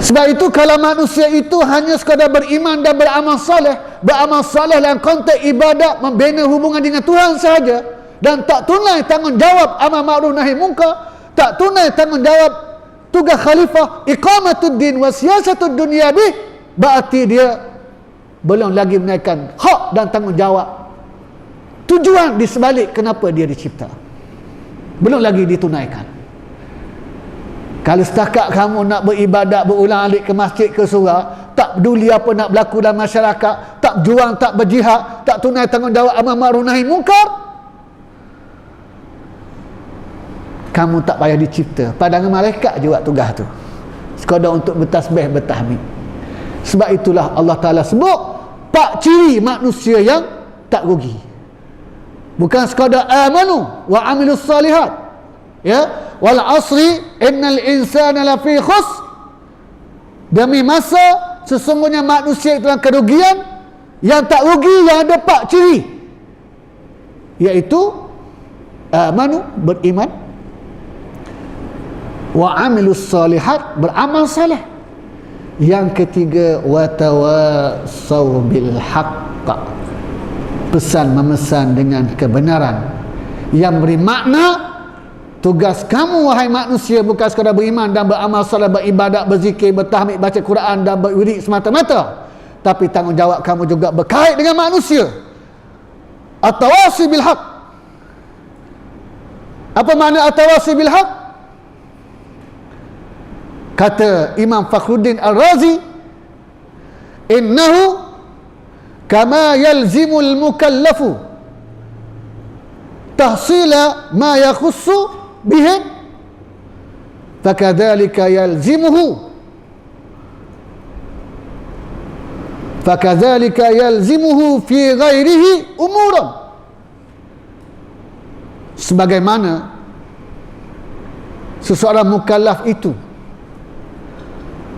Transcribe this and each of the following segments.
Sebab itu kalau manusia itu hanya sekadar beriman dan beramal soleh dalam konteks ibadat, membina hubungan dengan Tuhan sahaja, dan tak tunai tanggungjawab amal ma'ruf nahi munkar, tak tunai tanggungjawab tugas khalifah iqamatuddin wa siyasatud dunia berarti dia belum lagi menaikkan hak dan tanggungjawab tujuan di sebalik kenapa dia dicipta, belum lagi ditunaikan. Kalau setakat kamu nak beribadat, berulang-alik ke masjid, ke surau, tak peduli apa nak berlaku dalam masyarakat, tak berjuang, tak berjihad, tak tunai tanggungjawab amal ma'ruf nahi munkar, kamu tak payah dicipta. Pandangan malaikat je buat tugas tu, sekadar untuk bertasbih, bertahmid. Sebab itulah Allah Ta'ala sebut 4 ciri manusia yang tak rugi. Bukan sekadar amanu wa amilus salihat, ya, wal asri innal insana lafi khusr, demi masa sesungguhnya manusia itu dalam kerugian. Yang tak rugi yang ada 4 ciri, iaitu amanu, beriman, wa amilus salihat, beramal saleh, yang ketiga watawassaw bil haqq, pesan memesan dengan kebenaran. Yang beri makna tugas kamu wahai manusia bukan sekadar beriman dan beramal soleh, beribadat, berzikir, bertahmid, baca Quran dan berwirid semata-mata, tapi tanggungjawab kamu juga berkait dengan manusia. At-tawasi bil haq. Apa makna at-tawasi bil haq? Kata Imam Fakhruddin Ar-Razi, innahu kama yalzimul mukallafu tahsila ma yakhussu bihi, fakadzalika yalzimuhu fi ghairihi umuran. Sebagaimana seseorang mukallaf itu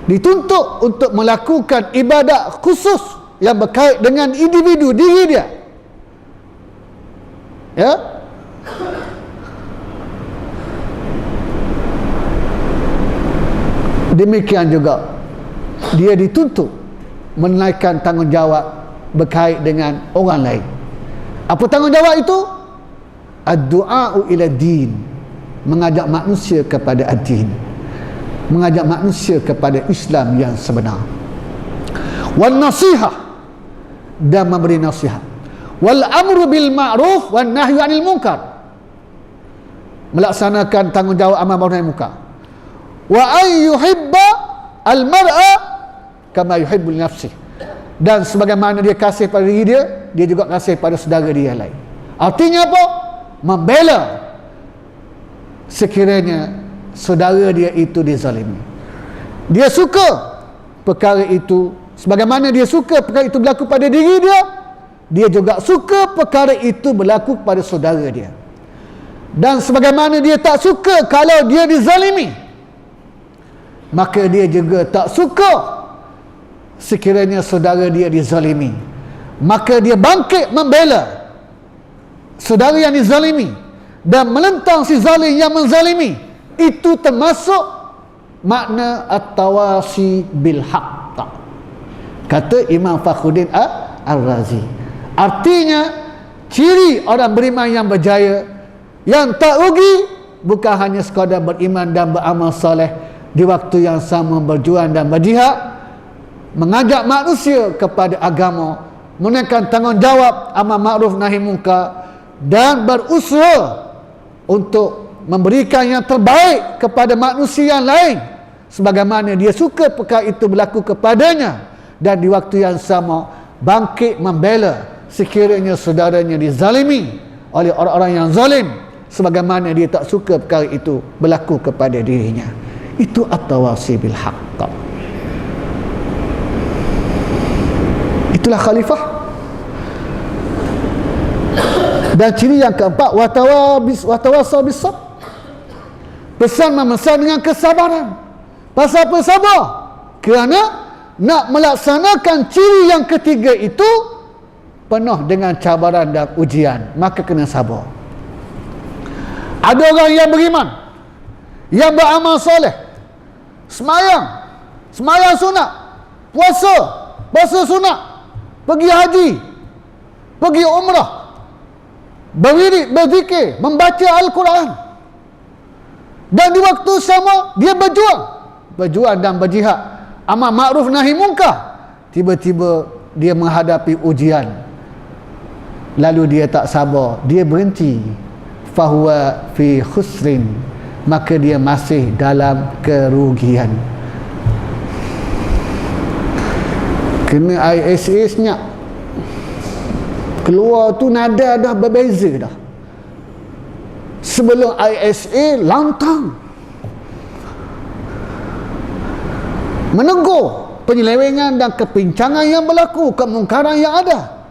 dituntut untuk melakukan ibadat khusus yang berkait dengan individu diri dia, ya, demikian juga dia dituntut menaikkan tanggungjawab berkait dengan orang lain. Apa tanggungjawab itu? Ad-du'a'u ila din, mengajak manusia kepada ad-din, mengajak manusia kepada Islam yang sebenar. Wan nasihah, dan memberi nasihat. Wal amru bil ma'ruf wan nahyu 'anil munkar, melaksanakan tanggungjawab amal ma'ruf nahi munkar. Wa ay yuhibba al mar'a kama yuhibbu li nafsihi, dan sebagaimana dia kasih pada diri dia, dia juga kasih pada saudara dia lain. Artinya apa? Membela sekiranya saudara dia itu dizalimi. Dia suka perkara itu, sebagaimana dia suka perkara itu berlaku pada diri dia, dia juga suka perkara itu berlaku pada saudara dia. Dan sebagaimana dia tak suka kalau dia dizalimi, maka dia juga tak suka sekiranya saudara dia dizalimi. Maka dia bangkit membela saudara yang dizalimi dan menentang si zalim yang menzalimi. Itu termasuk makna at-tawasi bil haqq, kata Imam Fakhruddin Ar-Razi. Artinya ciri orang beriman yang berjaya, yang tak rugi, bukan hanya sekadar beriman dan beramal soleh, di waktu yang sama berjuang dan berjihad, mengajak manusia kepada agama, menaikkan tanggungjawab amal ma'ruf nahi munkar, dan berusaha untuk memberikan yang terbaik kepada manusia yang lain sebagaimana dia suka perkara itu berlaku kepadanya, dan di waktu yang sama bangkit membela sekiranya saudaranya dizalimi oleh orang-orang yang zalim sebagaimana dia tak suka perkara itu berlaku kepada dirinya. Itu at-tawasi bil haqq. Itulah khalifah. Dan ciri yang keempat, watawassaw bis sabr, pesan memesan dengan kesabaran. Pasal apa sabar? Kerana nak melaksanakan ciri yang ketiga itu penuh dengan cabaran dan ujian, maka kena sabar. Ada orang yang beriman, yang beramal soleh, semayang, sembahyang sunat, puasa sunat, pergi haji, pergi umrah, berwirid, berzikir, membaca Al-Quran, dan di waktu sama dia berjuang dan berjihad, amal ma'ruf nahi munkar. Tiba-tiba dia menghadapi ujian, lalu dia tak sabar, dia berhenti, fahuwa fi khusrin, maka dia masih dalam kerugian. Kena ISA senyap, keluar tu nada dah berbeza dah. Sebelum ISA lantang menegur penyelewengan dan kepincangan yang berlaku, kemungkaran yang ada.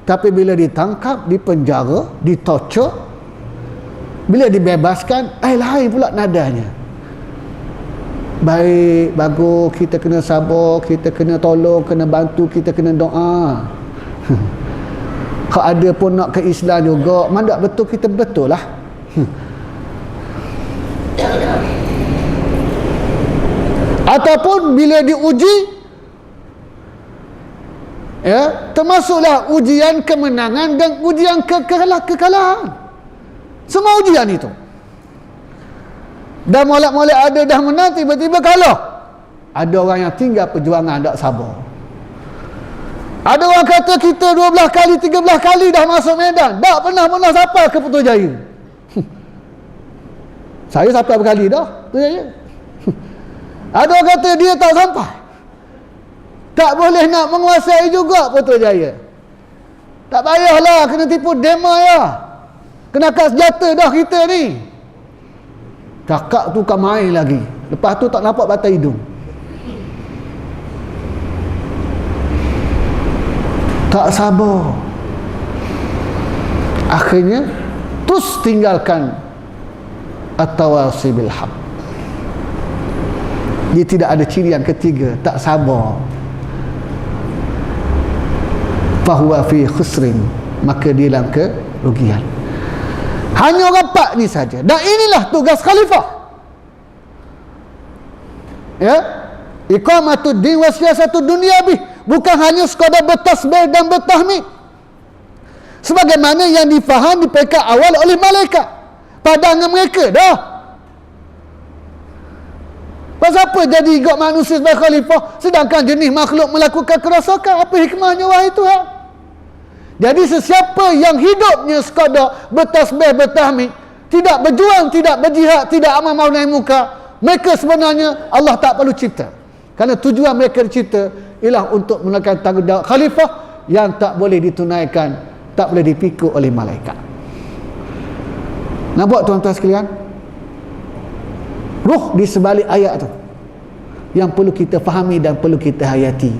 Tapi bila ditangkap, dipenjara, ditorture, bila dibebaskan, lain pula nadanya. Baik, bagus, kita kena sabar, kita kena tolong, kena bantu, kita kena doa. Kalau ada pun nak ke Islam juga, mandak betul, kita betul lah. Ataupun bila diuji, termasuklah ujian kemenangan dan ujian kekalahan. Semua ujian itu. Dan molek-molek ada dah menang, tiba-tiba kalah. Ada orang yang tinggal perjuangan, tak sabar. Ada orang kata kita 12 kali, 13 kali dah masuk medan, tak pernah sampai ke Putrajaya. Saya sampai berkali dah Putrajaya. Ada orang kata dia tak sampai, tak boleh nak menguasai juga Putrajaya. Tak payahlah kena tipu dema ya, kena kat senjata dah kita ni. Cakap tu kan main lagi, lepas tu tak nampak batai hidung. Tak sabar, akhirnya terus tinggalkan at-tawasi bil haq. Dia tidak ada ciri yang ketiga, tak sabar. Fahuwa fi khusrin, maka dia dalam kerugian. Hanya orang 4 ni saja. Dan inilah tugas khalifah. Ya, iqamatud din wa siyasatud dunya bih, bukan hanya sekadar bertasbih dan bertahmid sebagaimana yang difaham di peringkat awal oleh malaikat. Pandangan mereka dah, pasal apa jadi ikut manusia sebagai khalifah sedangkan jenis makhluk melakukan kerosakan? Apa hikmahnya wahai Tuhan? Jadi sesiapa yang hidupnya sekadar bertasbih, bertahmid, tidak berjuang, tidak berjihad, tidak amal ma'ruf nahi munkar, mereka sebenarnya Allah tak perlu cipta. Kerana tujuan mereka dicipta ialah untuk menunaikan tanggungjawab khalifah yang tak boleh ditunaikan, tak boleh dipikul oleh malaikat. Nampak tuan-tuan sekalian? Ruh di sebalik ayat tu yang perlu kita fahami dan perlu kita hayati.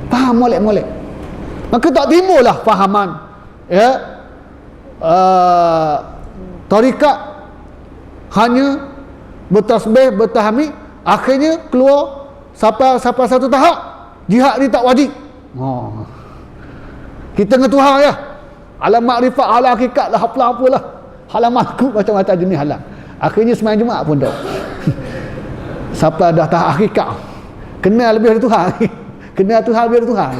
Faham molek-molek. Maka tak timbullah fahaman tarikat hanya bertasbih, bertahmid, akhirnya keluar sampai satu tahap jihad ni tak wajib. Kita dengan Tuhan ya, alam makrifat, alam hakikat lah, apalah halam aku, macam-macam jenis halang. Akhirnya sembahyang Jumaat pun tak. Sampai dah tahap hakikat, kenal lebih dari Tuhan. Kenal Tuhan lebih dari Tuhan.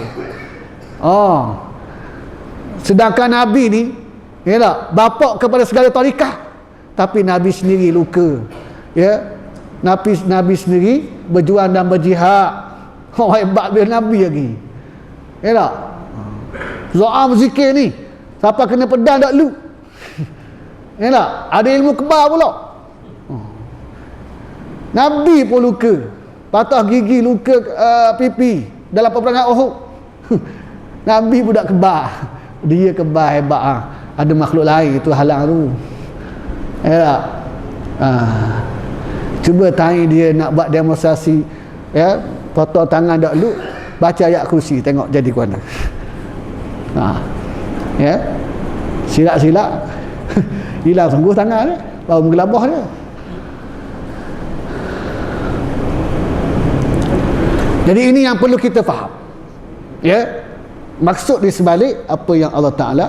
Sedangkan Nabi ni bapak kepada segala tarikat, tapi Nabi sendiri luka. Ya, Nabi sendiri berjuang dan berjihad. Hebat dia Nabi lagi. Ya tak? Doa berzikir ni siapa kena pedang tak lu. Ya tak? Ada ilmu kebal pula. Nabi pun luka, patah gigi, luka pipi dalam peperangan Uhud. Nabi budak kebal, dia kebal hebat. Ada makhluk lain tu halang tu. Ya tak? Cuba tanya dia nak buat demonstrasi, ya, potong tangan dak lu, baca ayat kursi, tengok jadi ke mana. Ya, silap-silap hilang sungguh tangan dia, baru menggelabah dia. Jadi ini yang perlu kita faham. Ya, maksud di sebalik apa yang Allah Ta'ala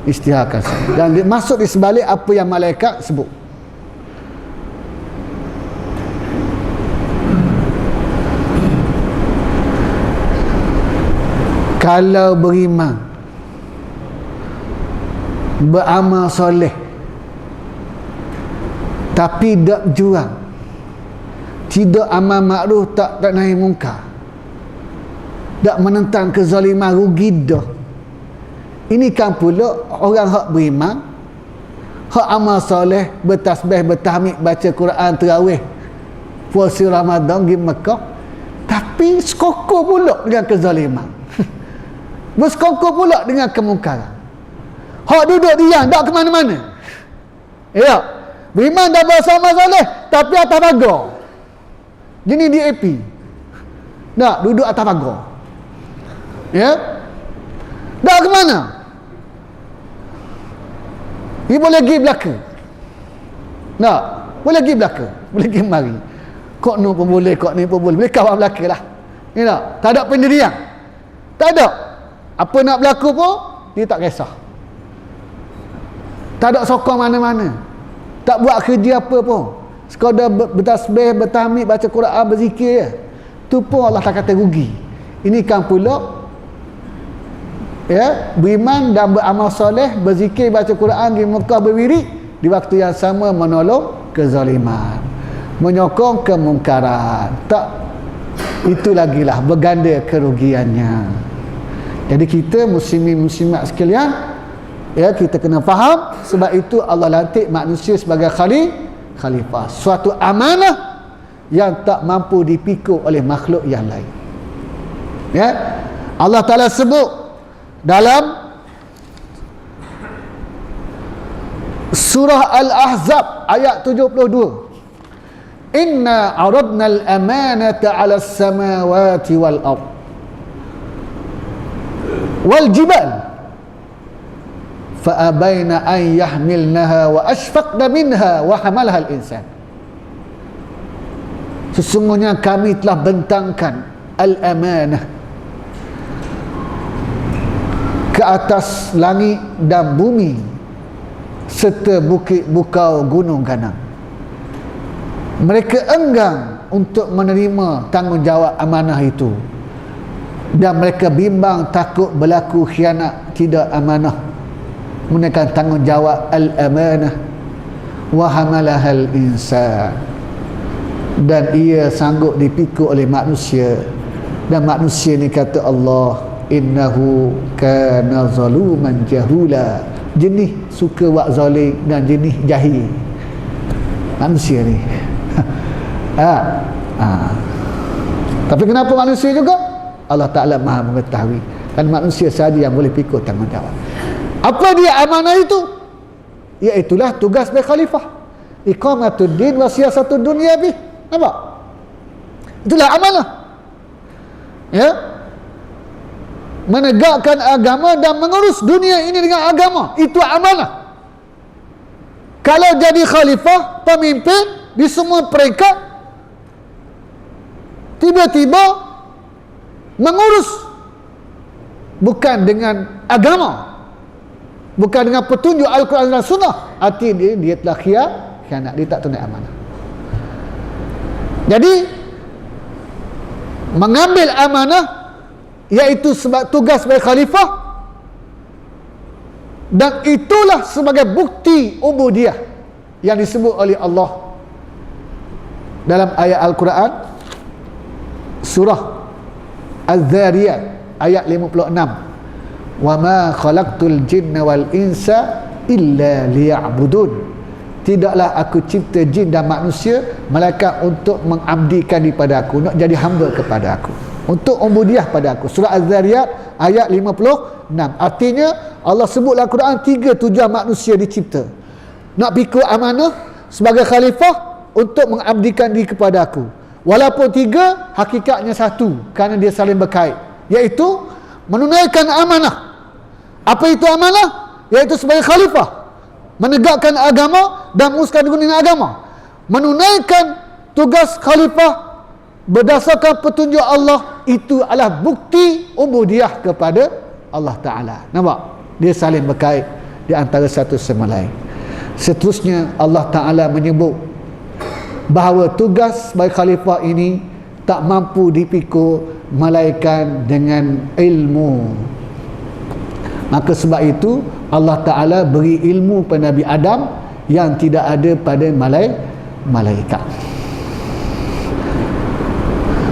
istiharkan, dan maksud di sebalik apa yang malaikat sebut. kalau beriman, beramal soleh, tapi tak jual, tidak amal makruf, tak nahi mungkar, tak menentang kezaliman, rugi dah. Ini kan pula orang hak beriman, hak amal soleh, bertasbih, bertahmid, baca Quran, tarawih, puasa Ramadan, pergi Mekah, tapi sekokor pula dengan kezaliman, bersekokor pula dengan kemungkaran. Hak duduk diam, tak ke mana-mana. Ya, beriman dah bersama soleh, tapi atas pagar. Jenis DAP. Tak, duduk atas pagar. Ya, tak ke mana? Dia boleh pergi belakang. Tak, boleh pergi belakang, boleh pergi mari. Kok ni pun boleh, kok ni pun boleh. Boleh kawan belakang lah. Ya tak? Tak ada pendirian. Tak ada. Apa nak berlaku pun, dia tak kisah. Tak ada sokong mana-mana. Tak buat kerja apa pun. Sekadar bertasbih, bertahmid, baca Quran, berzikir je. Tu pun Allah tak kata rugi. Ini kan pula, ya, beriman dan beramal soleh, berzikir, baca Quran, di Mekah, berwirid, di waktu yang sama menolong kezaliman, menyokong kemungkaran. Tak, itu lagilah berganda kerugiannya. Jadi kita muslimin muslimat sekalian, ya, kita kena faham. Sebab itu Allah lantik manusia sebagai khalifah, suatu amanah yang tak mampu dipikul oleh makhluk yang lain. Ya, Allah Ta'ala sebut dalam surah Al-Ahzab ayat 72, inna aradna al-amanata 'ala as-samawati wal ard wal jibal fa abaina an yahmilnaha wa ashfaqna minha wa hamalaha al-insan. Sesungguhnya kami telah bentangkan al-amanah ke atas langit dan bumi serta bukit bukau gunung ganang. Mereka enggan untuk menerima tanggungjawab amanah itu, dan mereka bimbang takut berlaku khianat tidak amanah, menekan tanggungjawab al-amanah wa hamalahal insan, dan ia sanggup dipikul oleh manusia. Dan manusia ni kata Allah, innahu kana zaluman jahula, jenis suka buat zalim dan jenis jahil manusia ni. Tapi kenapa manusia juga? Allah Ta'ala maha mengetahui, dan manusia sahaja yang boleh pikul tanggungjawab. Apa dia amanah itu? Iaitulah tugas sebagai khalifah, iqamatuddin wa siyasatud dunya bih. Nampak? Itulah amanah, ya, menegakkan agama dan mengurus dunia ini dengan agama. Itu amanah. Kalau jadi khalifah, pemimpin di semua peringkat, tiba-tiba mengurus bukan dengan agama, bukan dengan petunjuk Al-Quran dan Sunnah, artinya dia telah khianat, dia tak tunai amanah. Jadi mengambil amanah, iaitu sebab tugas sebagai khalifah, dan itulah sebagai bukti ubudiyah yang disebut oleh Allah dalam ayat Al-Quran surah Az-Zariyat ayat 56, wa ma khalaqtul jinna wal insa illa liya'budun, tidaklah aku cipta jin dan manusia melainkan untuk mengabdikan kepada aku, nak jadi hamba kepada aku, untuk ubudiyah pada aku. Surah Az-Zariyat ayat 56. Artinya Allah sebut dalam Quran 3 tujuan manusia dicipta. Nak pikul amanah sebagai khalifah, untuk mengabdikan diri kepada aku. Walaupun 3, hakikatnya 1, kerana dia saling berkait, iaitu menunaikan amanah. Apa itu amanah? Iaitu sebagai khalifah menegakkan agama dan menguruskan dunia agama, menunaikan tugas khalifah berdasarkan petunjuk Allah. Itu adalah bukti ubudiyah kepada Allah Ta'ala. Nampak? Dia saling berkait di antara satu sama lain. Seterusnya Allah Ta'ala menyebut bahawa tugas sebagai khalifah ini tak mampu dipikul melainkan dengan ilmu. Maka sebab itu Allah Ta'ala beri ilmu pada Nabi Adam yang tidak ada pada malaikat.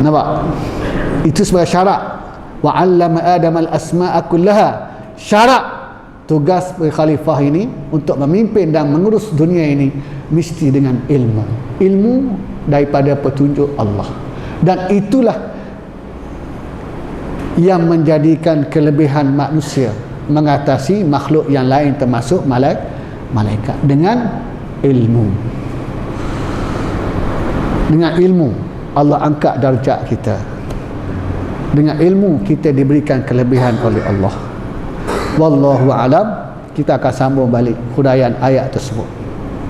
Nampak? Itu sebagai syarat. Wa 'allama Adam al-asma'a kullaha. Syarat tugas khalifah ini untuk memimpin dan mengurus dunia ini mesti dengan ilmu daripada petunjuk Allah, dan itulah yang menjadikan kelebihan manusia mengatasi makhluk yang lain termasuk malaikat dengan ilmu. Dengan ilmu Allah angkat darjat kita. Dengan ilmu kita diberikan kelebihan oleh Allah. Wallahu a'lam. Kita akan sambung balik huraian ayat tersebut.